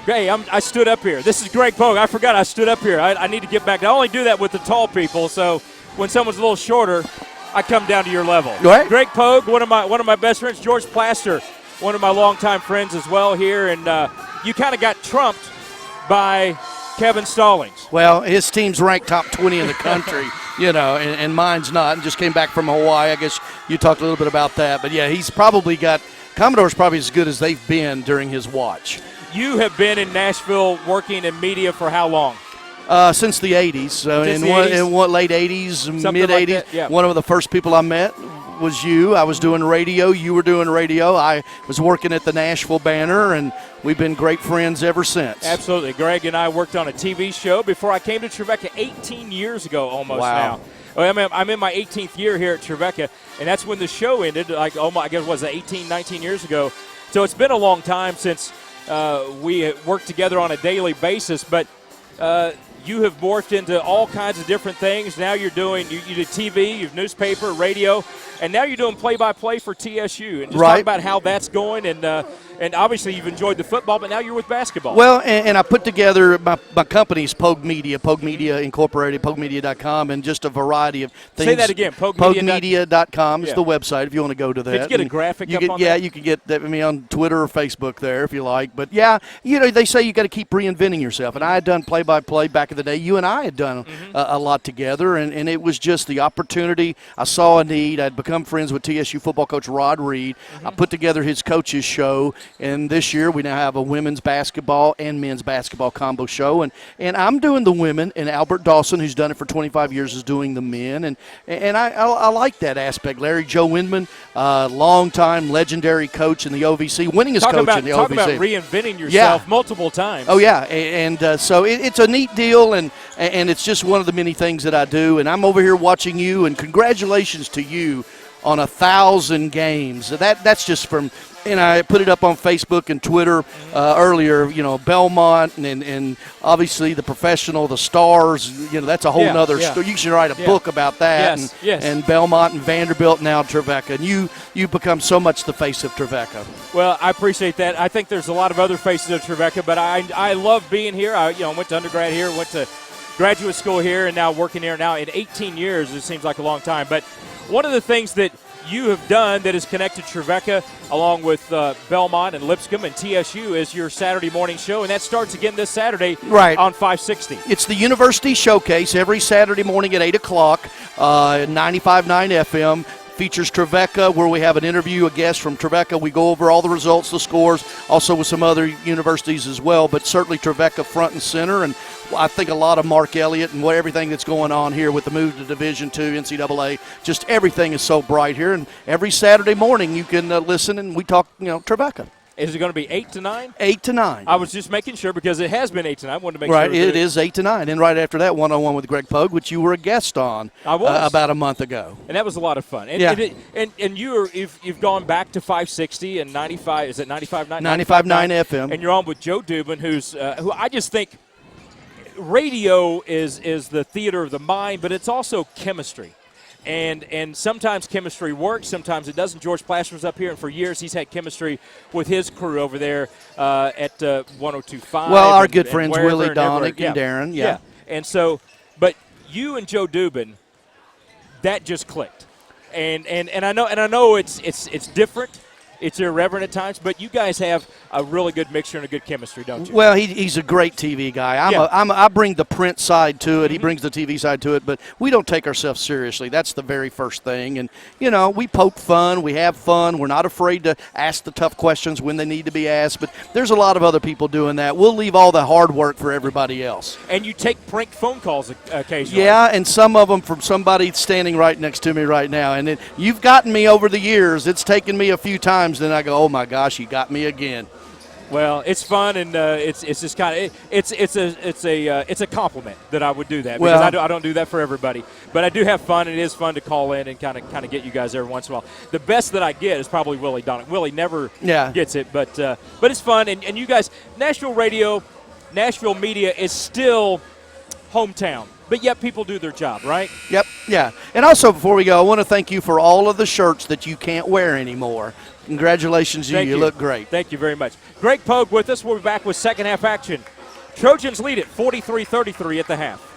Hey, I stood up here. This is Greg Pogue. I forgot I stood up here. I need to get back. I only do that with the tall people, so when someone's a little shorter, I come down to your level. Right. Greg Pogue, one of my best friends. George Plaster, one of my longtime friends as well here, and you kind of got trumped by Kevin Stallings. Well, his team's ranked top 20 in the country, and mine's not, and just came back from Hawaii. I guess you talked a little bit about that. But, yeah, he's probably got – Commodore's probably as good as they've been during his watch. You have been in Nashville working in media for how long? Since the 80s. So in late 80s, mid 80s. Like yeah. One of the first people I met was you. I was doing radio. You were doing radio. I was working at the Nashville Banner, and we've been great friends ever since. Absolutely. Greg and I worked on a TV show before I came to Trevecca 18 years ago almost wow. now. I'm in my 18th year here at Trevecca, and that's when the show ended, I guess it was 18, 19 years ago. So it's been a long time since we worked together on a daily basis, but you have morphed into all kinds of different things. Now you're doing, you did TV, you have newspaper, radio, and now you're doing play-by-play for TSU. And just talk about how that's going, and obviously you've enjoyed the football, but now you're with basketball. Well, and I put together my company's Pogue Media Incorporated, PogueMedia.com, and just a variety of things. Say that again, PogueMedia.com is the website if you want to go to that. Did you get a graphic up on that? Yeah, you can get that on Twitter or Facebook there if you like. But, yeah, they say you got to keep reinventing yourself. And I had done play-by-play back in the day. You and I had done a lot together, and it was just the opportunity. I saw a need. I'd become friends with TSU football coach Rod Reed. I put together his coaches show, and this year we now have a women's basketball and men's basketball combo show. And I'm doing the women, and Albert Dawson, who's done it for 25 years, is doing the men. And I like that aspect. Larry Joe Windman, longtime legendary coach in the OVC, winningest coach in the OVC. Talk about reinventing yourself multiple times. Oh, yeah. And so it's a neat deal, and it's just one of the many things that I do. And I'm over here watching you, and congratulations to you on 1,000 games. That's just from, and I put it up on Facebook and Twitter earlier, Belmont and obviously the professional, the stars, that's a whole nother story. You should write a book about that. And Belmont and Vanderbilt, now Trevecca. And you've become so much the face of Trevecca. Well, I appreciate that. I think there's a lot of other faces of Trevecca, but I love being here. I went to undergrad here, went to graduate school here, and now working here now in 18 years. It seems like a long time. But one of the things that you have done that has connected Trevecca along with Belmont and Lipscomb and TSU is your Saturday morning show, and that starts again this Saturday on 560. It's the University Showcase every Saturday morning at 8 o'clock, 95.9 FM. Features Trevecca, where we have an interview, a guest from Trevecca. We go over all the results, the scores, also with some other universities as well, but certainly Trevecca front and center. And I think a lot of Mark Elliott and everything that's going on here with the move to Division II, NCAA, just everything is so bright here. And every Saturday morning you can listen, and we talk, Trevecca. Is it going to be 8 to 9? 8 to 9. I was just making sure because it has been 8 to 9. I wanted to make sure. Right, it is 8 to 9. And right after that, one-on-one with Greg Pogue, which you were a guest on about a month ago. And that was a lot of fun. And you've gone back to 560 and 95. Is it 95.9? 95.9 FM. And you're on with Joe Dubin, who I just think radio is the theater of the mind, but it's also chemistry. And sometimes chemistry works, sometimes it doesn't. George Plaster was up here, and for years he's had chemistry with his crew over there at 102.5. Well, our good friends Willie, Donick, and Darren. Yeah. And so, but you and Joe Dubin, that just clicked. And I know it's different. It's irreverent at times, but you guys have a really good mixture and a good chemistry, don't you? Well, he's a great TV guy. I bring the print side to it. He brings the TV side to it, but we don't take ourselves seriously. That's the very first thing. And, we poke fun. We have fun. We're not afraid to ask the tough questions when they need to be asked, but there's a lot of other people doing that. We'll leave all the hard work for everybody else. And you take prank phone calls occasionally. Yeah, and some of them from somebody standing right next to me right now. And you've gotten me over the years. It's taken me a few times. Then I go, oh my gosh, you got me again. Well, it's fun, and it's just kind of it's a compliment that I would do that because I don't do that for everybody, but I do have fun, and it is fun to call in and kind of get you guys every once in a while. The best that I get is probably Willie Donick. Willie never gets it, but it's fun, and you guys, Nashville radio, Nashville media is still hometown. But yet people do their job, right? Yep, yeah. And also, before we go, I want to thank you for all of the shirts that you can't wear anymore. Congratulations to you. You look great. Thank you very much. Greg Pogue with us. We'll be back with second half action. Trojans lead it 43-33 at the half.